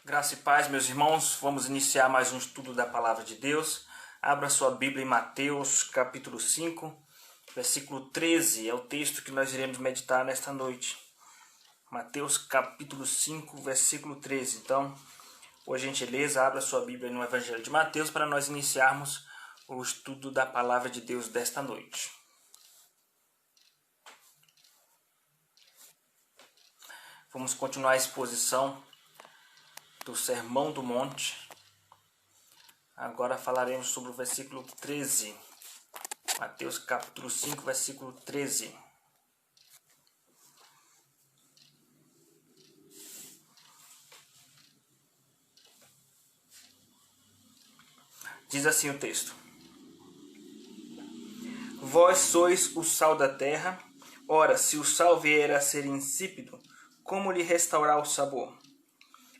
Graça e paz, meus irmãos. Vamos iniciar mais um estudo da Palavra de Deus. Abra sua Bíblia em Mateus, capítulo 5, versículo 13. É o texto que nós iremos meditar nesta noite. Mateus, capítulo 5, versículo 13. Então, por gentileza, abra sua Bíblia no Evangelho de Mateus para nós iniciarmos o estudo da Palavra de Deus desta noite. Vamos continuar a exposição do Sermão do Monte. Agora falaremos sobre o versículo 13. Mateus capítulo 5, versículo 13. Diz assim o texto: Vós sois o sal da terra. Ora, se o sal vier a ser insípido, como lhe restaurar o sabor?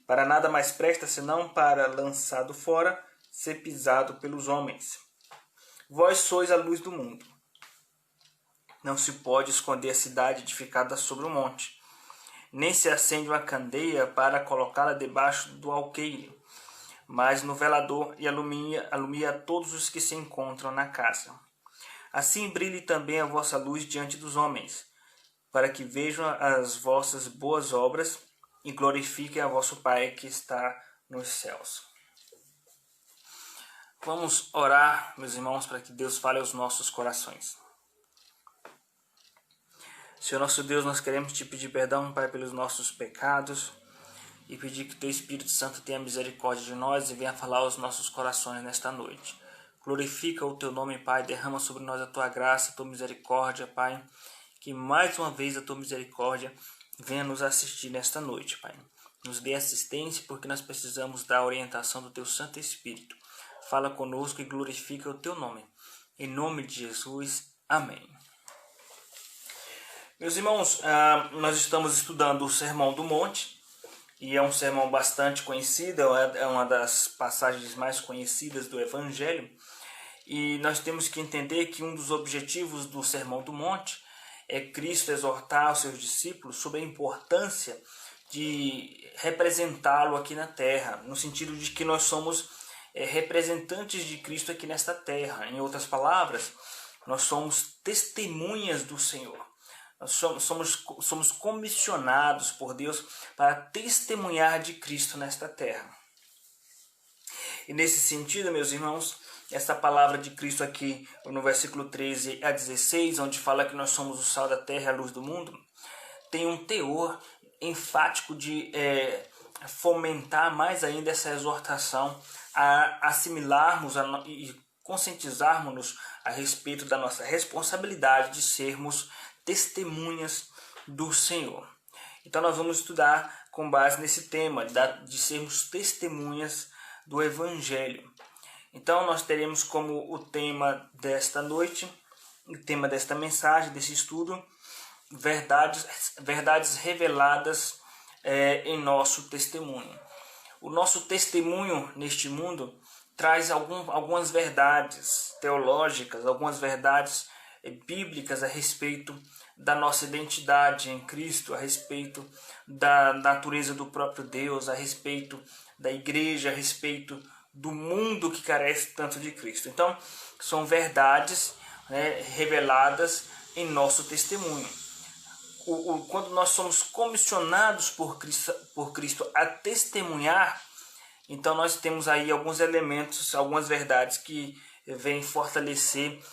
Para nada mais presta senão para, lançado fora, ser pisado pelos homens. Vós sois a luz do mundo. Não se pode esconder a cidade edificada sobre o monte, nem se acende uma candeia para colocá-la debaixo do alqueire, mas no velador e alumia a todos os que se encontram na casa. Assim brilhe também a vossa luz diante dos homens, para que vejam as vossas boas obras e glorifiquem a vosso Pai que está nos céus. Vamos orar, meus irmãos, para que Deus fale aos nossos corações. Senhor nosso Deus, nós queremos te pedir perdão, Pai, pelos nossos pecados e pedir que teu Espírito Santo tenha misericórdia de nós e venha falar aos nossos corações nesta noite. Glorifica o teu nome, Pai, derrama sobre nós a tua graça, a tua misericórdia, Pai, que mais uma vez a tua misericórdia venha nos assistir nesta noite, Pai. Nos dê assistência, porque nós precisamos da orientação do teu Santo Espírito. Fala conosco e glorifica o teu nome. Em nome de Jesus, amém. Meus irmãos, nós estamos estudando o Sermão do Monte, e é um sermão bastante conhecido, é uma das passagens mais conhecidas do Evangelho, e nós temos que entender que um dos objetivos do Sermão do Monte é Cristo exortar os seus discípulos sobre a importância de representá-lo aqui na terra, no sentido de que nós somos representantes de Cristo aqui nesta terra. Em outras palavras, nós somos testemunhas do Senhor. Nós somos comissionados por Deus para testemunhar de Cristo nesta terra. E nesse sentido, meus irmãos, essa palavra de Cristo aqui no versículo 13 a 16, onde fala que nós somos o sal da terra e a luz do mundo, tem um teor enfático de fomentar mais ainda essa exortação a assimilarmos e conscientizarmos-nos a respeito da nossa responsabilidade de sermos testemunhas do Senhor. Então nós vamos estudar com base nesse tema de sermos testemunhas do Evangelho. Então nós teremos como o tema desta noite, o tema desta mensagem, desse estudo, verdades reveladas em nosso testemunho. O nosso testemunho neste mundo traz algumas verdades teológicas, algumas verdades bíblicas a respeito da nossa identidade em Cristo, a respeito da natureza do próprio Deus, a respeito da igreja, a respeito do mundo que carece tanto de Cristo. Então, são verdades reveladas em nosso testemunho. Quando nós somos comissionados por Cristo a testemunhar, então nós temos aí alguns elementos, algumas verdades que vêm fortalecer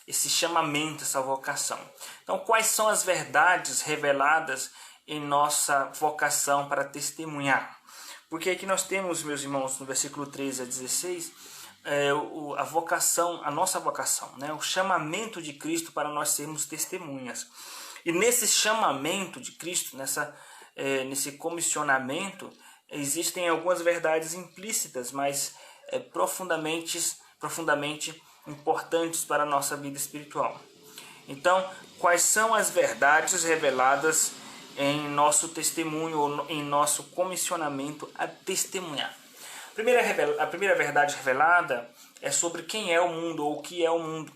esse chamamento, essa vocação. Então, quais são as verdades reveladas em nossa vocação para testemunhar? Porque aqui nós temos, meus irmãos, no versículo 13 a 16, a nossa vocação, o chamamento de Cristo para nós sermos testemunhas. E nesse chamamento de Cristo, nesse comissionamento, existem algumas verdades implícitas, mas profundamente importantes para a nossa vida espiritual. Então, quais são as verdades reveladas em nosso testemunho ou em nosso comissionamento a testemunhar? A primeira verdade revelada é sobre quem é o mundo ou o que é o mundo.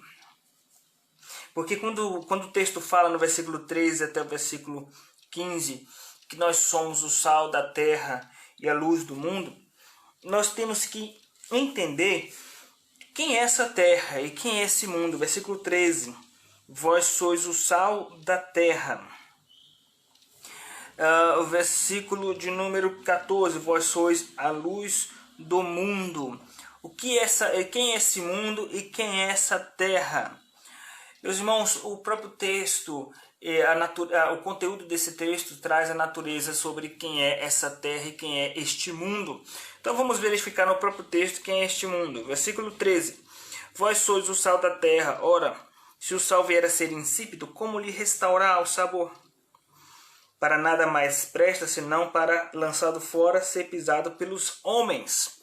Porque quando o texto fala no versículo 13 até o versículo 15 que nós somos o sal da terra e a luz do mundo, nós temos que entender quem é essa terra e quem é esse mundo. Versículo 13. Vós sois o sal da terra. O versículo de número 14. Vós sois a luz do mundo. Quem é esse mundo e quem é essa terra? Meus irmãos, o próprio texto, o conteúdo desse texto traz a natureza sobre quem é essa terra e quem é este mundo. Então vamos verificar no próprio texto quem é este mundo. Versículo 13. Vós sois o sal da terra. Ora, se o sal vier a ser insípido, como lhe restaurar o sabor? Para nada mais presta, senão para, lançado fora, ser pisado pelos homens.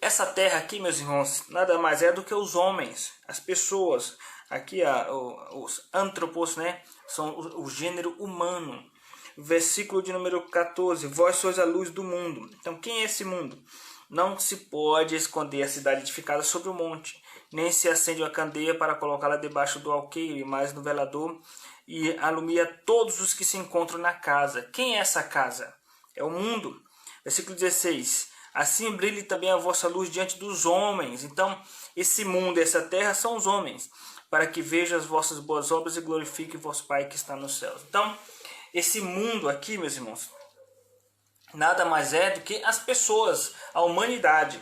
Essa terra aqui, meus irmãos, nada mais é do que os homens, as pessoas. Aqui os antropos, né, são o gênero humano. Versículo de número 14. Vós sois a luz do mundo. Então, quem é esse mundo? Não se pode esconder a cidade edificada sobre o monte, nem se acende uma candeia para colocá-la debaixo do alqueire, mas no velador, e alumia todos os que se encontram na casa. Quem é essa casa? É o mundo. Versículo 16. Assim brilhe também a vossa luz diante dos homens. Então, esse mundo, essa terra são os homens, para que vejam as vossas boas obras e glorifique vosso Pai que está nos céus. Então, esse mundo aqui, meus irmãos, nada mais é do que as pessoas, a humanidade,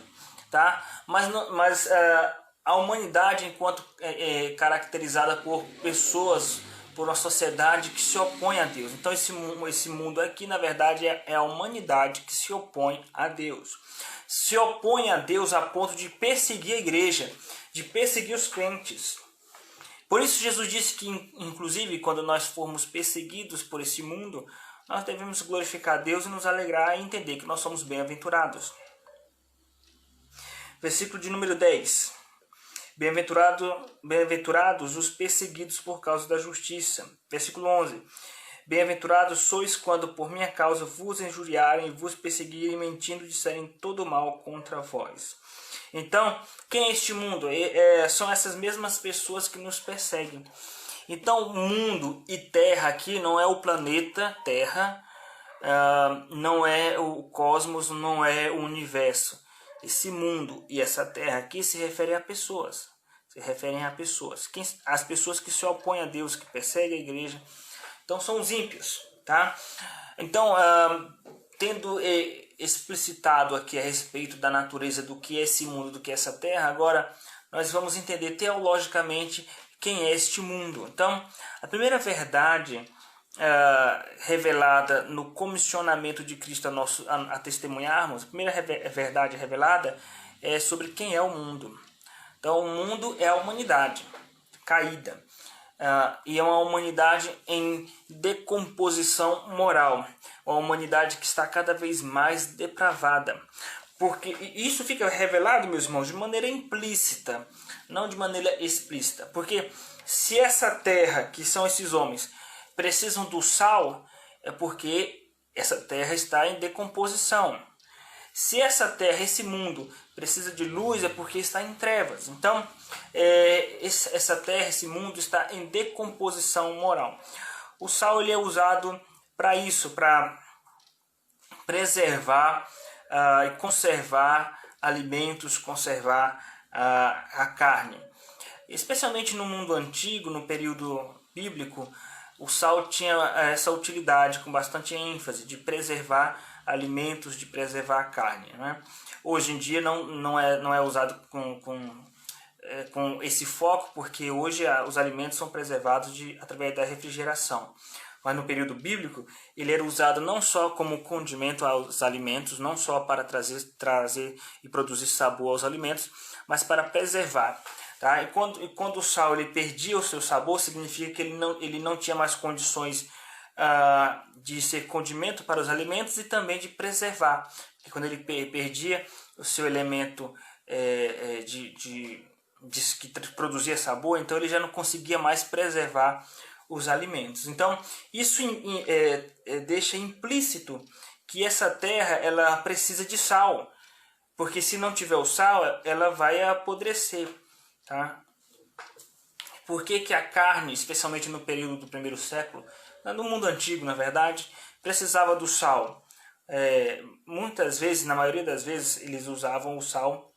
tá? Mas a humanidade, enquanto caracterizada por pessoas, por uma sociedade que se opõe a Deus. Então esse mundo aqui, na verdade, é a humanidade que se opõe a Deus. Se opõe a Deus a ponto de perseguir a igreja, de perseguir os crentes. Por isso Jesus disse que, inclusive, quando nós formos perseguidos por esse mundo, nós devemos glorificar a Deus e nos alegrar e entender que nós somos bem-aventurados. Versículo de número 10. Bem-aventurados os perseguidos por causa da justiça. Versículo 11. Bem-aventurados sois quando por minha causa vos injuriarem e vos perseguirem, mentindo, disserem todo mal contra vós. Então, quem é este mundo? São essas mesmas pessoas que nos perseguem. Então, mundo e terra aqui não é o planeta Terra, não é o cosmos, não é o universo. Esse mundo e essa terra aqui se referem a pessoas. As pessoas que se opõem a Deus, que perseguem a igreja. Então são os ímpios, tá? Então, tendo explicitado aqui a respeito da natureza do que é esse mundo, do que é essa terra, agora nós vamos entender teologicamente quem é este mundo. Então, a primeira verdade revelada no comissionamento de Cristo a testemunharmos, a primeira verdade revelada é sobre quem é o mundo. Então, o mundo é a humanidade caída, e é uma humanidade em decomposição moral, uma humanidade que está cada vez mais depravada. Porque isso fica revelado, meus irmãos, de maneira implícita, não de maneira explícita. Porque se essa terra, que são esses homens, precisam do sal, é porque essa terra está em decomposição. Se essa terra, esse mundo, precisa de luz, é porque está em trevas. Então, essa terra, esse mundo está em decomposição moral. O sal ele é usado para isso, para preservar e conservar alimentos, conservar a carne. Especialmente no mundo antigo, no período bíblico, o sal tinha essa utilidade com bastante ênfase de preservar alimentos, de preservar a carne, né? Hoje em dia não é usado com esse foco, porque hoje os alimentos são preservados através da refrigeração. Mas no período bíblico, ele era usado não só como condimento aos alimentos, não só para trazer e produzir sabor aos alimentos, mas para preservar. Tá? E quando o sal ele perdia o seu sabor, significa que ele não tinha mais condições de ser condimento para os alimentos e também de preservar. E quando ele perdia o seu elemento que produzia sabor, então ele já não conseguia mais preservar os alimentos. Então isso deixa implícito que essa terra ela precisa de sal, porque se não tiver o sal ela vai apodrecer. Tá? Por que a carne, especialmente no período do primeiro século, no mundo antigo, na verdade, precisava do sal? Muitas vezes, na maioria das vezes, eles usavam o sal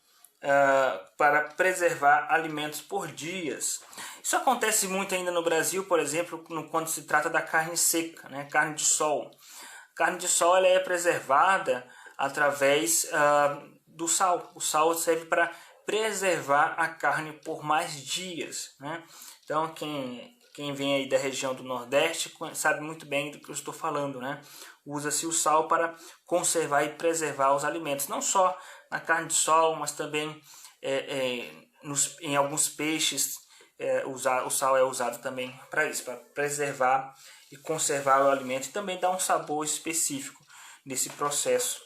para preservar alimentos por dias. Isso acontece muito ainda no Brasil, por exemplo, quando se trata da carne seca, né? Carne de sol. Carne de sol ela é preservada através do sal. O sal serve para preservar a carne por mais dias, né? Então, quem vem aí da região do Nordeste sabe muito bem do que eu estou falando, né? Usa-se o sal para conservar e preservar os alimentos, não só na carne de sol, mas também em alguns peixes. O sal é usado também para isso, para preservar e conservar o alimento e também dar um sabor específico nesse processo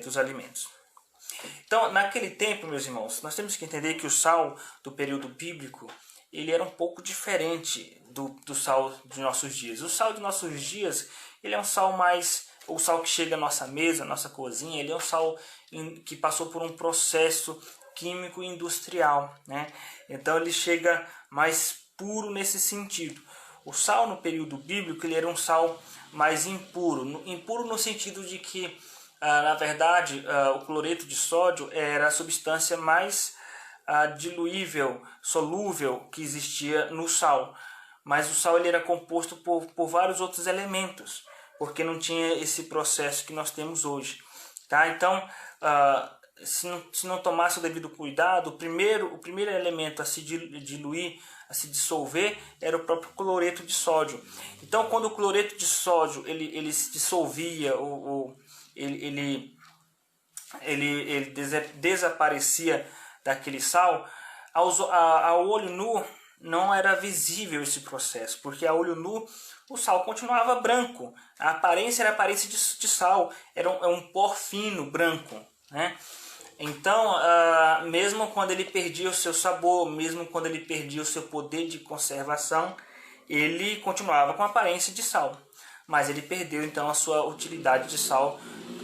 dos alimentos. Então, naquele tempo, meus irmãos, nós temos que entender que o sal do período bíblico ele era um pouco diferente do sal de nossos dias. O sal de nossos dias ele é um sal mais... O sal que chega à nossa mesa, à nossa cozinha, ele é um sal que passou por um processo químico e industrial, né? Então ele chega mais puro nesse sentido. O sal no período bíblico ele era um sal mais impuro. Impuro no sentido de que, na verdade, o cloreto de sódio era a substância mais diluível, solúvel que existia no sal. Mas o sal ele era composto por vários outros elementos, porque não tinha esse processo que nós temos hoje. Tá? Então, se não tomasse o devido cuidado, o primeiro elemento a se diluir, a se dissolver, era o próprio cloreto de sódio. Então, quando o cloreto de sódio ele se dissolvia, ele desaparecia daquele sal, ao olho nu não era visível esse processo, porque a olho nu o sal continuava branco, a aparência era a aparência de sal, era um pó fino, branco, né? Então, mesmo quando ele perdia o seu sabor, mesmo quando ele perdia o seu poder de conservação, ele continuava com a aparência de sal, mas ele perdeu então a sua utilidade de sal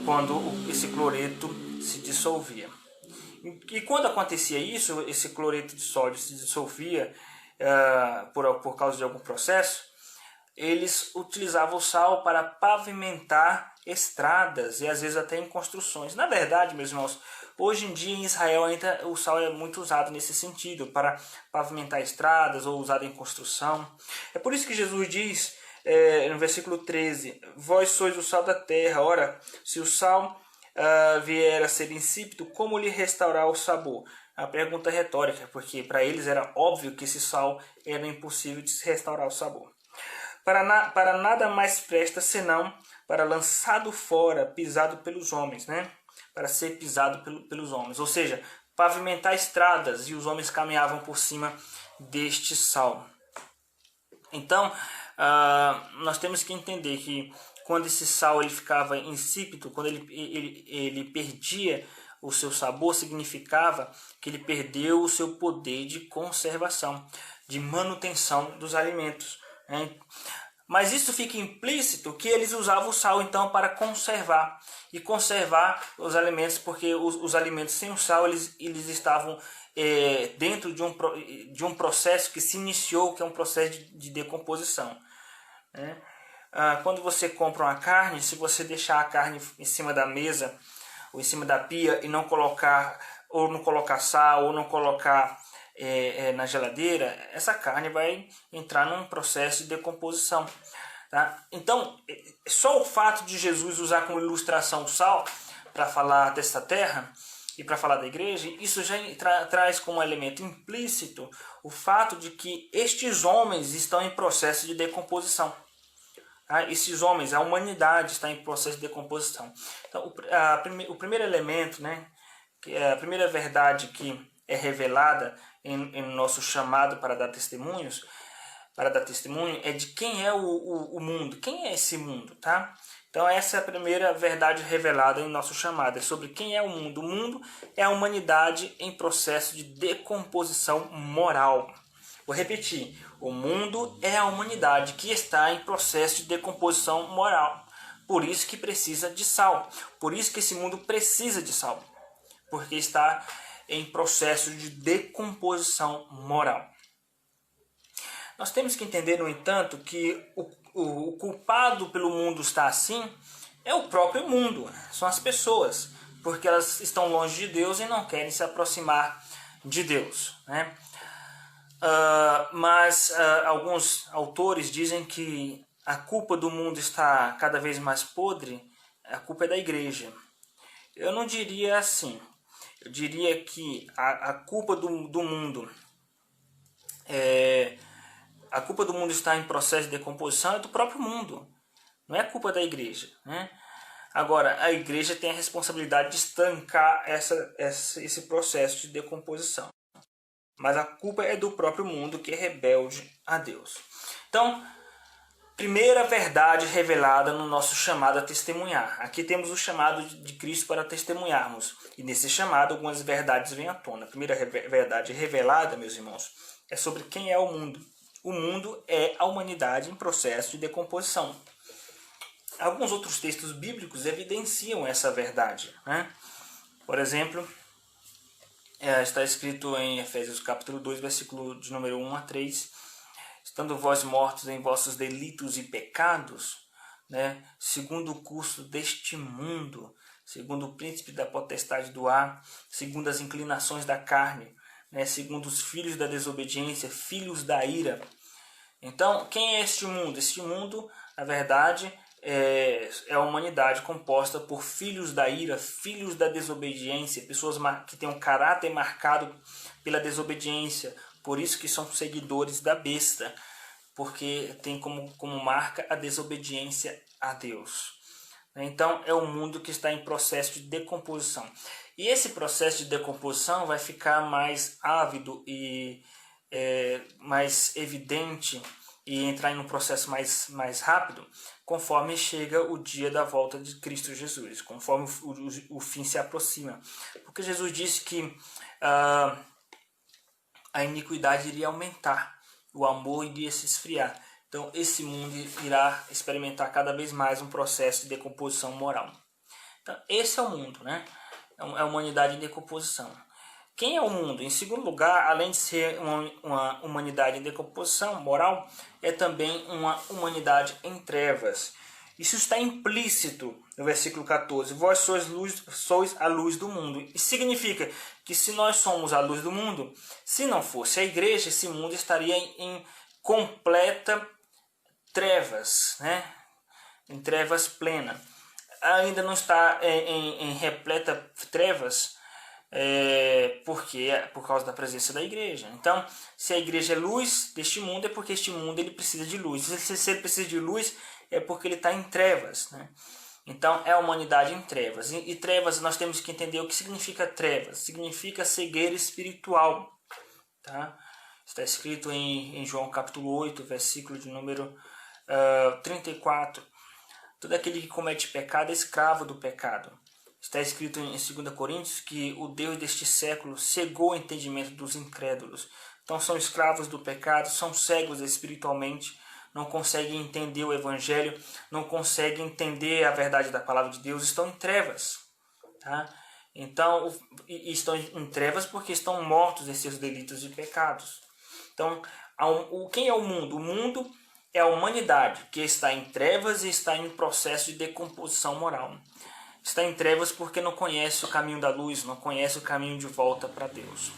quando esse cloreto se dissolvia. E quando acontecia isso, esse cloreto de sódio se dissolvia por causa de algum processo, eles utilizavam o sal para pavimentar estradas e às vezes até em construções. Na verdade, meus irmãos, hoje em dia em Israel ainda o sal é muito usado nesse sentido, para pavimentar estradas ou usado em construção. É por isso que Jesus diz no versículo 13: Vós sois o sal da terra. Ora, se o sal vier a ser insípido, como lhe restaurar o sabor? A pergunta é retórica, porque para eles era óbvio que esse sal era impossível de se restaurar o sabor. Para nada mais presta senão para lançado fora, pisado pelos homens, né? Para ser pisado pelos homens. Ou seja, pavimentar estradas, e os homens caminhavam por cima deste sal. Então, nós temos que entender que quando esse sal ele ficava insípido, quando ele perdia o seu sabor, significava que ele perdeu o seu poder de conservação, de manutenção dos alimentos. Mas isso fica implícito que eles usavam o sal então para conservar os alimentos, porque os alimentos sem o sal eles estavam dentro de um processo que se iniciou, que é um processo de decomposição, né? Quando você compra uma carne, se você deixar a carne em cima da mesa ou em cima da pia e não colocar sal ou não colocar na geladeira, essa carne vai entrar num processo de decomposição, tá? Então, só o fato de Jesus usar como ilustração o sal para falar desta terra e para falar da igreja, isso já traz como elemento implícito o fato de que estes homens estão em processo de decomposição. Tá? Esses homens, a humanidade está em processo de decomposição. Então, o primeiro elemento, né, a primeira verdade que é revelada em nosso chamado para dar testemunho, é de quem é o mundo, quem é esse mundo, tá? Então essa é a primeira verdade revelada em nosso chamado, é sobre quem é o mundo. O mundo é a humanidade em processo de decomposição moral. Vou repetir, o mundo é a humanidade que está em processo de decomposição moral. Por isso que precisa de sal, por isso que esse mundo precisa de sal, porque está em processo de decomposição moral. Nós temos que entender, no entanto, que o culpado pelo mundo estar assim é o próprio mundo, são as pessoas, porque elas estão longe de Deus e não querem se aproximar de Deus, né? Mas alguns autores dizem que a culpa do mundo está cada vez mais podre, a culpa é da igreja. Eu não diria assim. Eu diria que a culpa do mundo a culpa do mundo está em processo de decomposição é do próprio mundo. Não é culpa da igreja, né? Agora, a igreja tem a responsabilidade de estancar esse processo de decomposição. Mas a culpa é do próprio mundo que é rebelde a Deus. Então, primeira verdade revelada no nosso chamado a testemunhar. Aqui temos o chamado de Cristo para testemunharmos. E nesse chamado algumas verdades vêm à tona. A primeira verdade revelada, meus irmãos, é sobre quem é o mundo. O mundo é a humanidade em processo de decomposição. Alguns outros textos bíblicos evidenciam essa verdade, né? Por exemplo, está escrito em Efésios capítulo 2, versículo de número 1 a 3, estando vós mortos em vossos delitos e pecados, né, segundo o curso deste mundo, segundo o príncipe da potestade do ar, segundo as inclinações da carne, né, segundo os filhos da desobediência, filhos da ira. Então, quem é este mundo? Este mundo, na verdade, é a humanidade composta por filhos da ira, filhos da desobediência, pessoas que têm um caráter marcado pela desobediência, por isso que são seguidores da besta, porque tem como marca a desobediência a Deus. Então é um mundo que está em processo de decomposição. E esse processo de decomposição vai ficar mais ávido e mais evidente e entrar em um processo mais rápido conforme chega o dia da volta de Cristo Jesus, conforme o fim se aproxima. Porque Jesus disse que a iniquidade iria aumentar, o amor iria se esfriar. Então esse mundo irá experimentar cada vez mais um processo de decomposição moral. Então esse é o mundo, né? É a humanidade em decomposição. Quem é o mundo? Em segundo lugar, além de ser uma humanidade em decomposição moral, é também uma humanidade em trevas. Isso está implícito no versículo 14. Vós sois a luz do mundo. E significa que se nós somos a luz do mundo, se não fosse a igreja, esse mundo estaria em completa trevas, né? Em trevas plena. Ainda não está em repleta trevas, porque por causa da presença da igreja. Então, se a igreja é luz deste mundo, é porque este mundo ele precisa de luz. Se ele precisa de luz, é porque ele está em trevas, né? Então, é a humanidade em trevas. E trevas, nós temos que entender o que significa trevas. Significa cegueira espiritual. Tá? Está escrito em João capítulo 8, versículo de número 34. Todo aquele que comete pecado é escravo do pecado. Está escrito em 2 Coríntios que o Deus deste século cegou o entendimento dos incrédulos. Então são escravos do pecado, são cegos espiritualmente, não conseguem entender o Evangelho, não conseguem entender a verdade da palavra de Deus, estão em trevas. Tá? Então, estão em trevas porque estão mortos em seus delitos e pecados. Então, quem é o mundo? O mundo é a humanidade que está em trevas e está em processo de decomposição moral. Está em trevas porque não conhece o caminho da luz, não conhece o caminho de volta para Deus.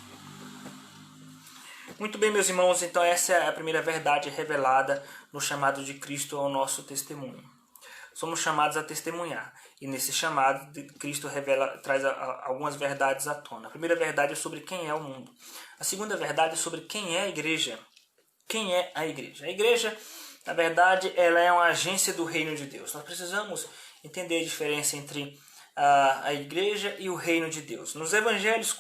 Muito bem, meus irmãos, então essa é a primeira verdade revelada no chamado de Cristo ao nosso testemunho. Somos chamados a testemunhar, e nesse chamado Cristo traz algumas verdades à tona. A primeira verdade é sobre quem é o mundo. A segunda verdade é sobre quem é a igreja. Quem é a igreja? A igreja, na verdade, ela é uma agência do reino de Deus. Nós precisamos entender a diferença entre a igreja e o reino de Deus. Nos evangelhos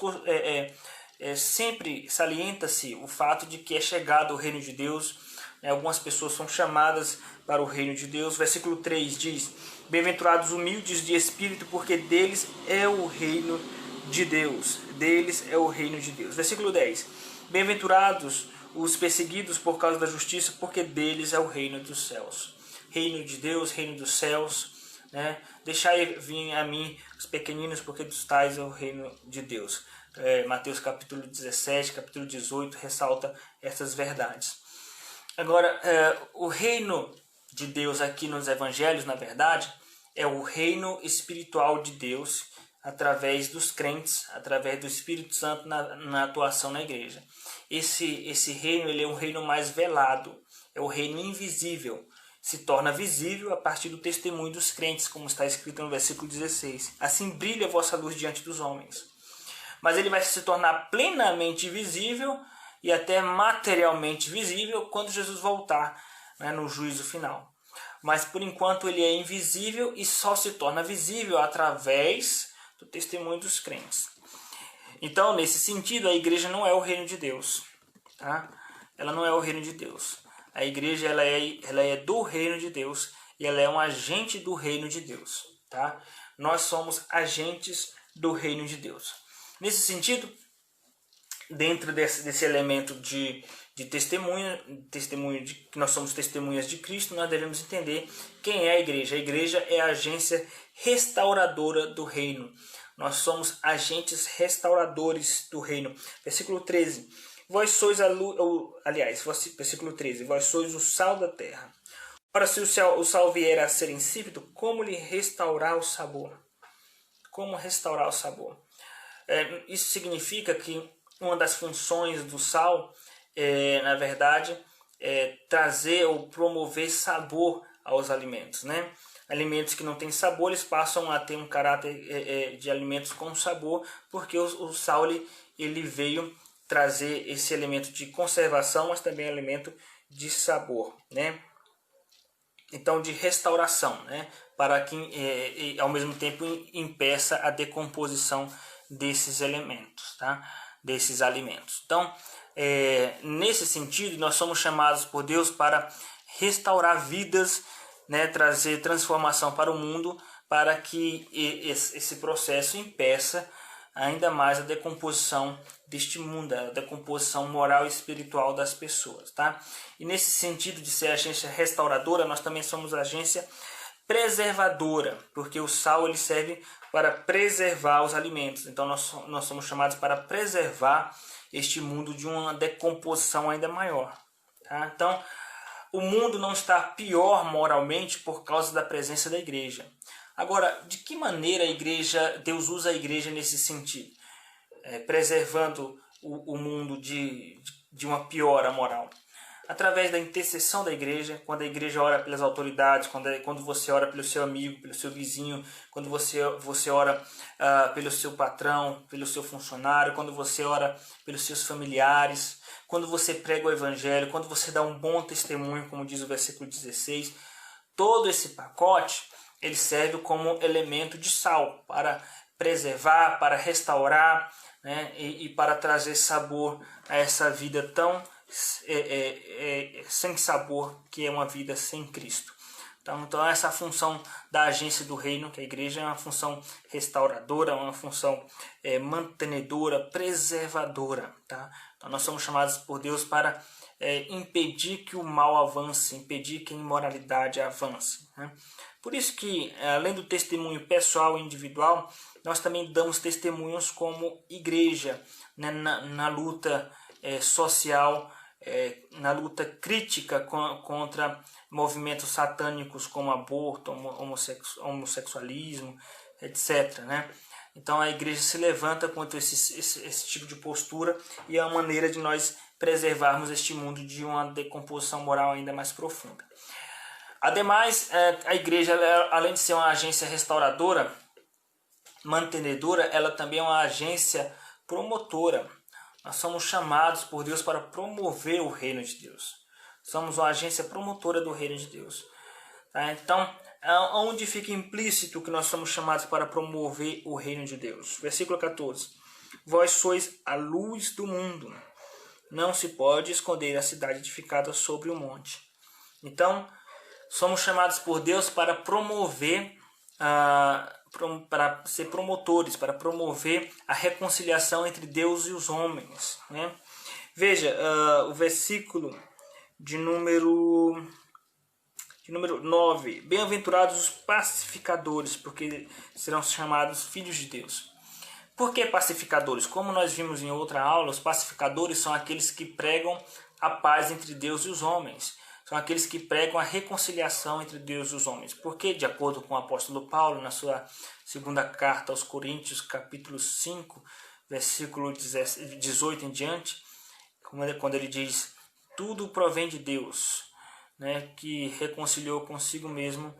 sempre salienta-se o fato de que é chegado o reino de Deus. Algumas pessoas são chamadas para o reino de Deus. Versículo 3 diz: bem-aventurados humildes de espírito, porque deles é o reino de Deus. Deles é o reino de Deus. Versículo 10: bem-aventurados os perseguidos por causa da justiça, porque deles é o reino dos céus. Reino de Deus, reino dos céus, né? Deixai vir a mim os pequeninos, porque dos tais é o reino de Deus. Mateus capítulo 17, capítulo 18 ressalta essas verdades. Agora, o reino de Deus aqui nos evangelhos, na verdade, é o reino espiritual de Deus através dos crentes, através do Espírito Santo na atuação na igreja. Esse reino, ele é um reino mais velado, é o reino invisível. Se torna visível a partir do testemunho dos crentes, como está escrito no versículo 16. Assim brilha a vossa luz diante dos homens. Mas ele vai se tornar plenamente visível e até materialmente visível quando Jesus voltar, né, no juízo final. Mas por enquanto ele é invisível e só se torna visível através do testemunho dos crentes. Então, nesse sentido, a igreja não é o reino de Deus. Tá? Ela não é o reino de Deus. A igreja ela é do reino de Deus e ela é um agente do reino de Deus. Tá? Nós somos agentes do reino de Deus. Nesse sentido, dentro desse elemento de testemunho de que nós somos testemunhas de Cristo, nós devemos entender quem é a igreja. A igreja é a agência restauradora do reino. Nós somos agentes restauradores do reino. Versículo 13. Vós sois a luz, versículo 13. Vós sois o sal da terra. Ora, se o sal vier a ser insípido, como lhe restaurar o sabor? Como restaurar o sabor? Isso significa que uma das funções do sal na verdade, trazer ou promover sabor aos alimentos, né? Alimentos que não têm sabor, eles passam a ter um caráter de alimentos com sabor, porque o sal ele veio trazer esse elemento de conservação, mas também elemento de sabor, né? Então, de restauração, né? Para que ao mesmo tempo impeça a decomposição desses elementos, tá? Desses alimentos. Então, nesse sentido, nós somos chamados por Deus para restaurar vidas, né? Trazer transformação para o mundo, para que esse processo impeça ainda mais a decomposição deste mundo, a decomposição moral e espiritual das pessoas, tá? E nesse sentido de ser agência restauradora, nós também somos agência preservadora, porque o sal ele serve para preservar os alimentos. Então nós somos chamados para preservar este mundo de uma decomposição ainda maior, tá? Então o mundo não está pior moralmente por causa da presença da igreja. Agora, de que maneira Deus usa a igreja nesse sentido? Preservando o mundo de uma piora moral. Através da intercessão da igreja, quando a igreja ora pelas autoridades, quando você ora pelo seu amigo, pelo seu vizinho, quando você ora pelo seu patrão, pelo seu funcionário, quando você ora pelos seus familiares, quando você prega o evangelho, quando você dá um bom testemunho, como diz o versículo 16, todo esse pacote ele serve como elemento de sal para preservar, para restaurar, né, e para trazer sabor a essa vida tão sem sabor que é uma vida sem Cristo. Então essa função da agência do reino, que a igreja é uma função restauradora, uma função mantenedora, preservadora. Tá? Então nós somos chamados por Deus para impedir que o mal avance, impedir que a imoralidade avance, né? Por isso que, além do testemunho pessoal e individual, nós também damos testemunhos como igreja, né, na luta social, na luta crítica contra movimentos satânicos como aborto, homossexualismo, etc. Né? Então a igreja se levanta contra esse tipo de postura e é uma maneira de nós preservarmos este mundo de uma decomposição moral ainda mais profunda. Ademais, a igreja, além de ser uma agência restauradora, mantenedora, ela também é uma agência promotora. Nós somos chamados por Deus para promover o reino de Deus. Somos uma agência promotora do reino de Deus. Tá? Então, onde fica implícito que nós somos chamados para promover o reino de Deus? Versículo 14. Vós sois a luz do mundo. Não se pode esconder a cidade edificada sobre o monte. Então, somos chamados por Deus para promover, para ser promotores, para promover a reconciliação entre Deus e os homens, né? Veja, o versículo de número 9. Bem-aventurados os pacificadores, porque serão chamados filhos de Deus. Por que pacificadores? Como nós vimos em outra aula, os pacificadores são aqueles que pregam a paz entre Deus e os homens. são aqueles que pregam a reconciliação entre Deus e os homens. Porque, de acordo com o apóstolo Paulo, na sua segunda carta aos Coríntios, capítulo 5, versículo 18 em diante, quando ele diz: tudo provém de Deus, né, que reconciliou consigo mesmo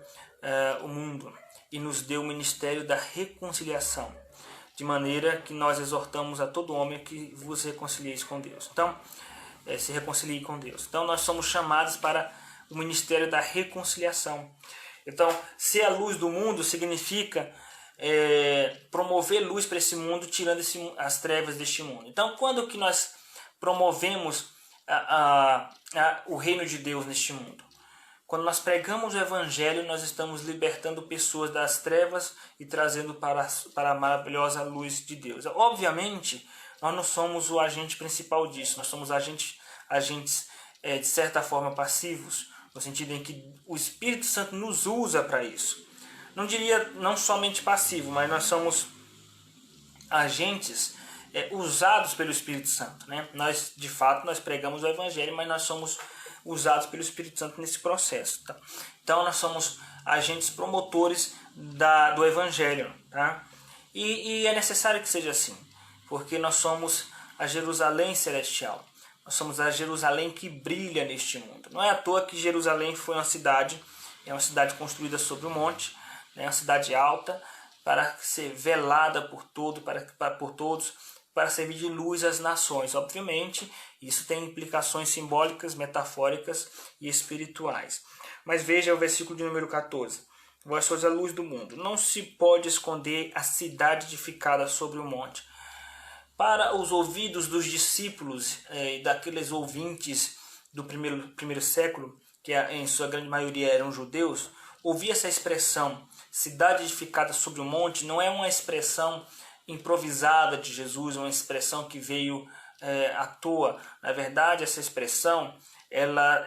o mundo e nos deu o ministério da reconciliação, de maneira que nós exortamos a todo homem que vos reconcilieis com Deus. Então, se reconcilie com Deus. Então, nós somos chamados para o ministério da reconciliação. Então, ser a luz do mundo significa promover luz para esse mundo, tirando as trevas deste mundo. Então, quando que nós promovemos o reino de Deus neste mundo? Quando nós pregamos o Evangelho, nós estamos libertando pessoas das trevas e trazendo para a maravilhosa luz de Deus. Obviamente, nós não somos o agente principal disso, nós somos agentes de certa forma passivos, no sentido em que o Espírito Santo nos usa para isso. Não diria não somente passivo, mas nós somos agentes usados pelo Espírito Santo, né? Nós, de fato, nós pregamos o Evangelho, mas nós somos usados pelo Espírito Santo nesse processo. Tá? Então, nós somos agentes promotores do Evangelho. Tá? E é necessário que seja assim, porque nós somos a Jerusalém celestial. Nós somos a Jerusalém que brilha neste mundo. Não é à toa que Jerusalém foi uma cidade construída sobre um monte, né? Uma cidade alta, para ser velada por todos, para servir de luz às nações. Obviamente, isso tem implicações simbólicas, metafóricas e espirituais. Mas veja o versículo de número 14. Vós sois a luz do mundo. Não se pode esconder a cidade edificada sobre o monte. Para os ouvidos dos discípulos e daqueles ouvintes do primeiro século, que em sua grande maioria eram judeus, ouvir essa expressão, cidade edificada sobre o monte, não é uma expressão improvisada de Jesus, uma expressão que veio à toa. Na verdade, essa expressão ela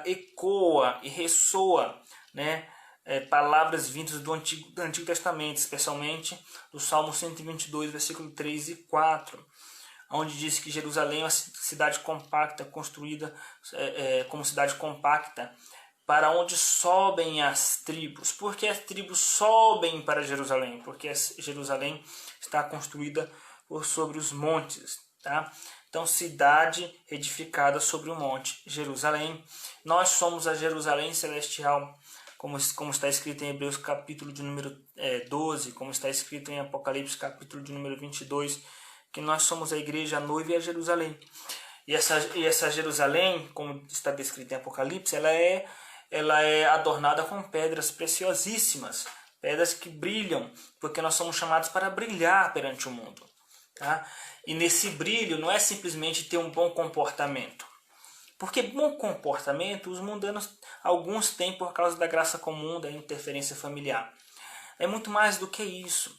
ecoa e ressoa, né, palavras vindas do Antigo Testamento, especialmente do Salmo 122, versículo 3 e 4, onde diz que Jerusalém é uma cidade compacta, construída como cidade compacta, para onde sobem as tribos. Por que as tribos sobem para Jerusalém? Porque Jerusalém está construída por sobre os montes. Tá? Então, cidade edificada sobre o monte, Jerusalém. Nós somos a Jerusalém celestial, como está escrito em Hebreus capítulo de número 12, como está escrito em Apocalipse capítulo de número 22, que nós somos a igreja, a noiva e a Jerusalém. E essa Jerusalém, como está descrito em Apocalipse, ela é adornada com pedras preciosíssimas, pedras que brilham, porque nós somos chamados para brilhar perante o mundo. Tá? E nesse brilho não é simplesmente ter um bom comportamento, porque bom comportamento os mundanos alguns têm por causa da graça comum, da interferência familiar. É muito mais do que isso.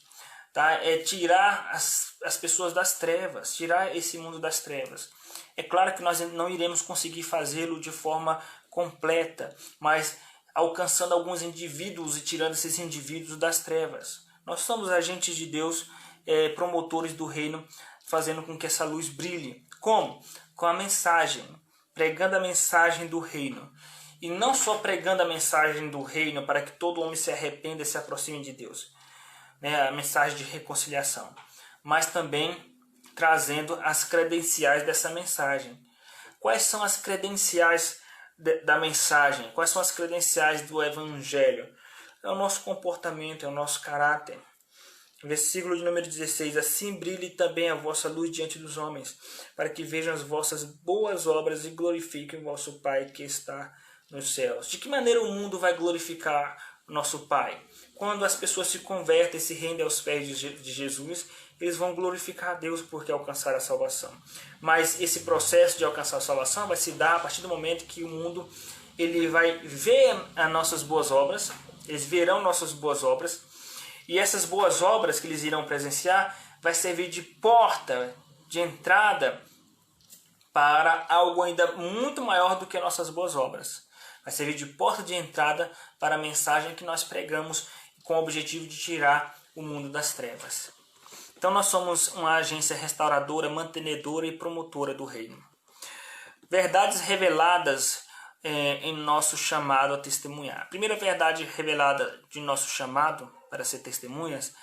Tá? É tirar as pessoas das trevas, tirar esse mundo das trevas. É claro que nós não iremos conseguir fazê-lo de forma completa, mas alcançando alguns indivíduos e tirando esses indivíduos das trevas. Nós somos agentes de Deus, promotores do reino, fazendo com que essa luz brilhe. Como? Com a mensagem, pregando a mensagem do reino. E não só pregando a mensagem do reino para que todo homem se arrependa e se aproxime de Deus, né? A mensagem de reconciliação, mas também trazendo as credenciais dessa mensagem. Quais são as credenciais da mensagem? Quais são as credenciais do Evangelho? É o nosso comportamento, é o nosso caráter. Versículo de número 16. Assim brilhe também a vossa luz diante dos homens, para que vejam as vossas boas obras e glorifiquem o vosso Pai que está nos céus. De que maneira o mundo vai glorificar o nosso Pai? Quando as pessoas se convertem e se rendem aos pés de Jesus, eles vão glorificar a Deus porque alcançaram a salvação. Mas esse processo de alcançar a salvação vai se dar a partir do momento que o mundo ele vai ver as nossas boas obras, eles verão nossas boas obras, e essas boas obras que eles irão presenciar vai servir de porta, de entrada para algo ainda muito maior do que nossas boas obras. Vai servir de porta de entrada para a mensagem que nós pregamos com o objetivo de tirar o mundo das trevas. Então nós somos uma agência restauradora, mantenedora e promotora do reino. Verdades reveladas em nosso chamado a testemunhar. A primeira verdade revelada de nosso chamado para ser testemunhas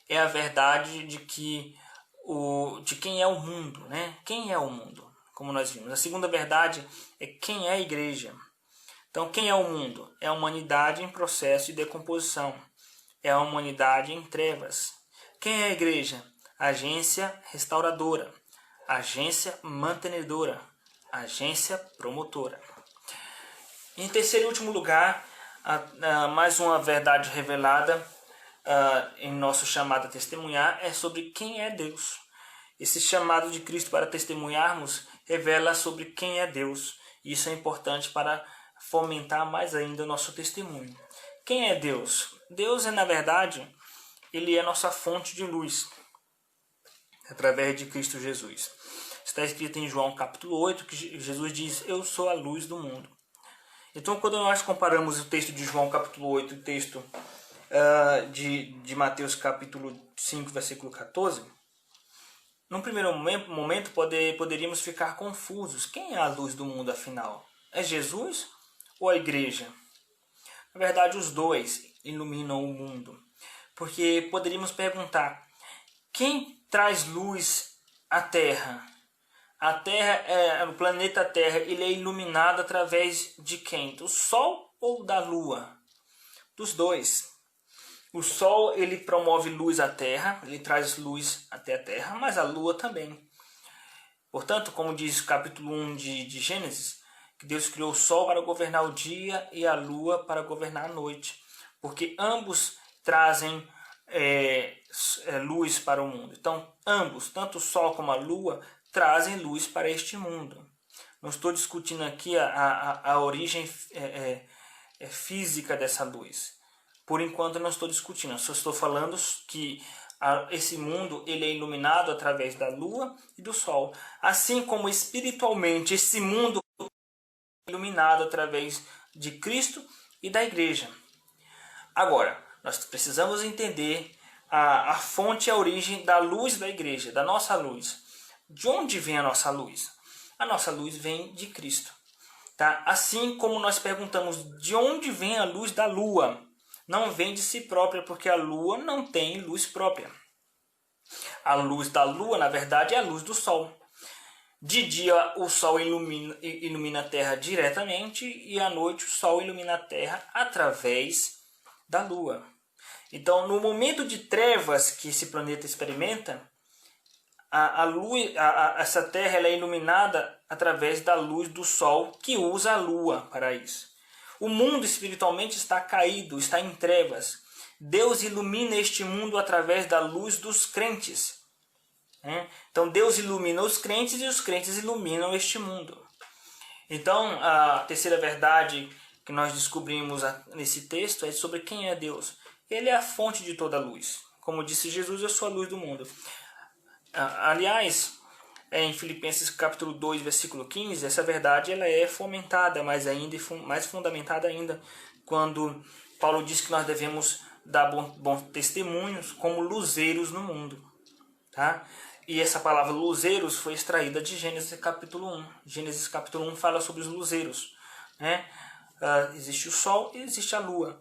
é a verdade de quem é o mundo, né? Quem é o mundo, como nós vimos. A segunda verdade é quem é a igreja. Então, quem é o mundo? É a humanidade em processo de decomposição. É a humanidade em trevas. Quem é a igreja? Agência restauradora, agência mantenedora, agência promotora. Em terceiro e último lugar, mais uma verdade revelada em nosso chamado a testemunhar é sobre quem é Deus. Esse chamado de Cristo para testemunharmos revela sobre quem é Deus. Isso é importante para fomentar mais ainda o nosso testemunho. Quem é Deus? Deus na verdade, ele é nossa fonte de luz, através de Cristo Jesus. Está escrito em João capítulo 8, que Jesus diz, eu sou a luz do mundo. Então, quando nós comparamos o texto de João capítulo 8 e o texto de Mateus capítulo 5, versículo 14, num primeiro momento poderíamos ficar confusos. Quem é a luz do mundo, afinal? É Jesus ou a igreja? Na verdade, os dois iluminam o mundo. Porque poderíamos perguntar, quem traz luz à Terra? A Terra, o planeta Terra, ele é iluminado através de quem? Do Sol ou da Lua? Dos dois. O Sol, ele promove luz à Terra, ele traz luz até a Terra, mas a Lua também. Portanto, como diz o capítulo 1 de Gênesis, que Deus criou o Sol para governar o dia e a Lua para governar a noite. Porque ambos trazem luz para o mundo. Então, ambos, tanto o Sol como a Lua, trazem luz para este mundo. Não estou discutindo aqui a origem física dessa luz. Por enquanto não estou discutindo, só estou falando que esse mundo ele é iluminado através da Lua e do Sol. Assim como espiritualmente esse mundo é iluminado através de Cristo e da Igreja. Agora, nós precisamos entender a fonte e a origem da luz da Igreja, da nossa luz. De onde vem a nossa luz? A nossa luz vem de Cristo. Tá? Assim como nós perguntamos de onde vem a luz da Lua, não vem de si própria, porque a Lua não tem luz própria. A luz da Lua, na verdade, é a luz do Sol. De dia o Sol ilumina a Terra diretamente e à noite o Sol ilumina a Terra através da Lua. Então, no momento de trevas que esse planeta experimenta, essa Terra ela é iluminada através da luz do Sol, que usa a Lua para isso. O mundo espiritualmente está caído, está em trevas. Deus ilumina este mundo através da luz dos crentes. Então Deus ilumina os crentes e os crentes iluminam este mundo. Então a terceira verdade que nós descobrimos nesse texto é sobre quem é Deus. Ele é a fonte de toda luz. Como disse Jesus, eu sou a luz do mundo. Aliás, em Filipenses capítulo 2, versículo 15, essa verdade ela é fomentada mais ainda e mais fundamentada ainda quando Paulo diz que nós devemos dar bons testemunhos como luzeiros no mundo. Tá? E essa palavra luzeiros foi extraída de Gênesis capítulo 1. Gênesis capítulo 1 fala sobre os luzeiros. Né? Existe o Sol e existe a Lua.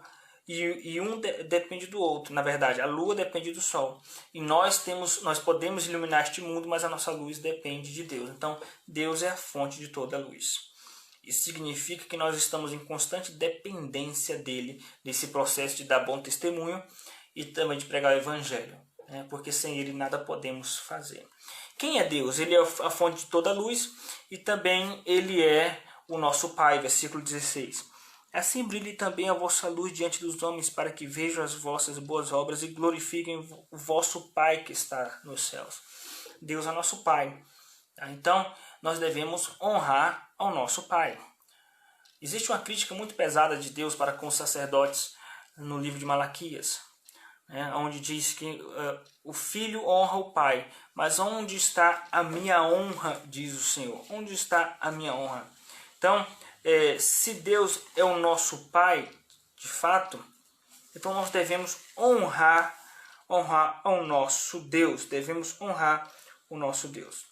E um depende do outro. Na verdade, a Lua depende do Sol. E nós podemos iluminar este mundo, mas a nossa luz depende de Deus. Então, Deus é a fonte de toda a luz. Isso significa que nós estamos em constante dependência dele, desse processo de dar bom testemunho e também de pregar o Evangelho. Porque sem ele nada podemos fazer. Quem é Deus? Ele é a fonte de toda a luz e também ele é o nosso Pai. Versículo 16. Assim brilhe também a vossa luz diante dos homens, para que vejam as vossas boas obras e glorifiquem o vosso Pai que está nos céus. Deus é nosso Pai. Então, nós devemos honrar ao nosso Pai. Existe uma crítica muito pesada de Deus para com os sacerdotes no livro de Malaquias, onde diz que o filho honra o pai. Mas onde está a minha honra, diz o Senhor? Onde está a minha honra? Então, se Deus é o nosso Pai, de fato, então nós devemos honrar ao nosso Deus. Devemos honrar o nosso Deus.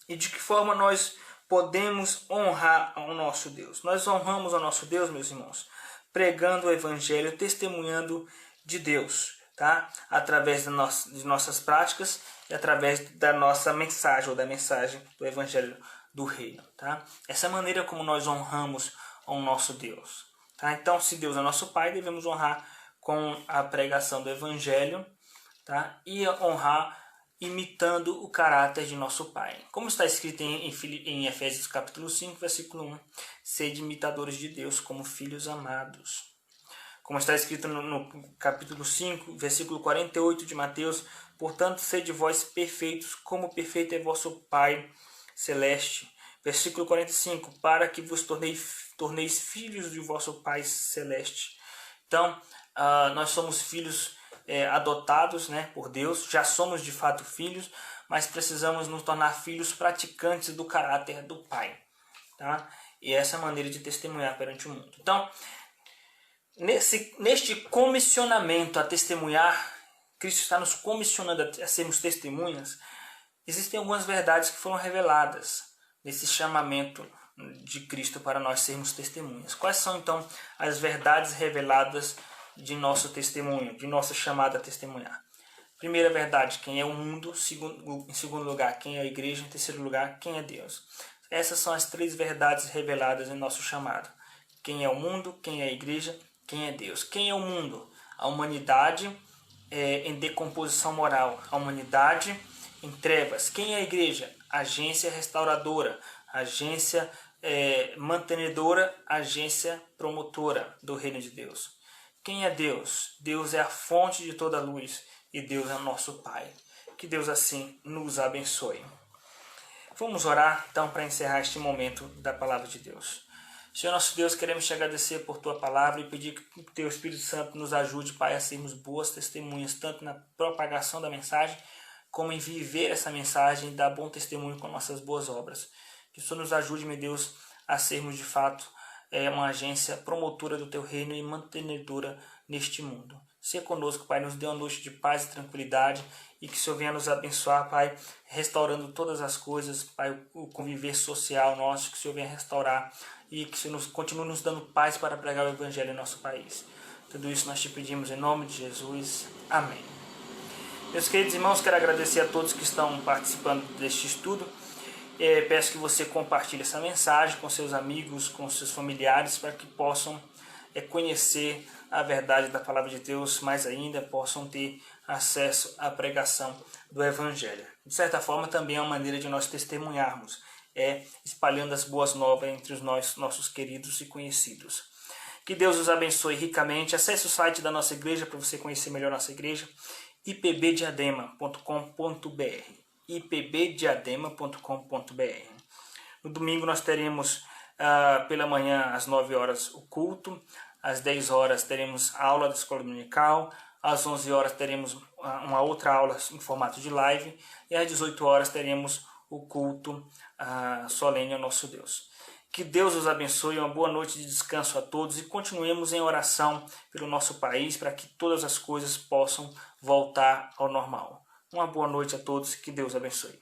E de que forma nós podemos honrar ao nosso Deus? Nós honramos ao nosso Deus, meus irmãos, pregando o Evangelho, testemunhando de Deus, tá? Através de nossas práticas e através da nossa mensagem, ou da mensagem do Evangelho do Reino, tá? Essa é a maneira como nós honramos ao nosso Deus, tá? Então, se Deus é nosso Pai, devemos honrar com a pregação do Evangelho, tá? E honrar imitando o caráter de nosso Pai. Como está escrito em Efésios capítulo 5, versículo 1, sede imitadores de Deus como filhos amados. Como está escrito no capítulo 5, versículo 48 de Mateus, portanto, sede vós perfeitos, como perfeito é vosso Pai celeste. Versículo 45, para que vos torneis filhos de vosso Pai celeste. Então, nós somos filhos adotados, né, por Deus, já somos de fato filhos, mas precisamos nos tornar filhos praticantes do caráter do Pai, tá? E essa é a maneira de testemunhar perante o mundo. Então, neste comissionamento a testemunhar, Cristo está nos comissionando a sermos testemunhas. Existem algumas verdades que foram reveladas nesse chamamento de Cristo para nós sermos testemunhas. Quais são então as verdades reveladas de nosso testemunho, de nossa chamada a testemunhar? Primeira verdade, quem é o mundo. Em segundo lugar, quem é a igreja. Em terceiro lugar, quem é Deus. Essas são as três verdades reveladas em nosso chamado. Quem é o mundo, quem é a igreja, quem é Deus. Quem é o mundo? A humanidade em decomposição moral, a humanidade em trevas. Quem é a igreja? Agência restauradora, agência mantenedora, agência promotora do reino de Deus. Quem é Deus? Deus é a fonte de toda luz e Deus é o nosso Pai. Que Deus assim nos abençoe. Vamos orar então para encerrar este momento da palavra de Deus. Senhor nosso Deus, queremos te agradecer por tua palavra e pedir que o teu Espírito Santo nos ajude, Pai, a sermos boas testemunhas, tanto na propagação da mensagem, como em viver essa mensagem e dar bom testemunho com nossas boas obras. Que o Senhor nos ajude, meu Deus, a sermos de fato uma agência promotora do teu reino e mantenedora neste mundo. Seja conosco, Pai, nos dê uma noite de paz e tranquilidade e que o Senhor venha nos abençoar, Pai, restaurando todas as coisas, Pai, o conviver social nosso, que o Senhor venha restaurar e que o Senhor continue nos dando paz para pregar o Evangelho em nosso país. Tudo isso nós te pedimos em nome de Jesus. Amém. Meus queridos irmãos, quero agradecer a todos que estão participando deste estudo. Peço que você compartilhe essa mensagem com seus amigos, com seus familiares, para que possam conhecer a verdade da palavra de Deus, mais ainda possam ter acesso à pregação do Evangelho. De certa forma, também é uma maneira de nós testemunharmos, espalhando as boas novas entre os nossos queridos e conhecidos. Que Deus os abençoe ricamente. Acesse o site da nossa igreja para você conhecer melhor nossa igreja, ipbdiadema.com.br. ipbdiadema.com.br. No domingo nós teremos pela manhã às 9 horas o culto, às 10 horas teremos a aula da escola dominical, às 11 horas teremos uma outra aula em formato de live e às 18 horas teremos o culto solene ao nosso Deus. Que Deus os abençoe, uma boa noite de descanso a todos e continuemos em oração pelo nosso país para que todas as coisas possam voltar ao normal. Uma boa noite a todos, que Deus abençoe.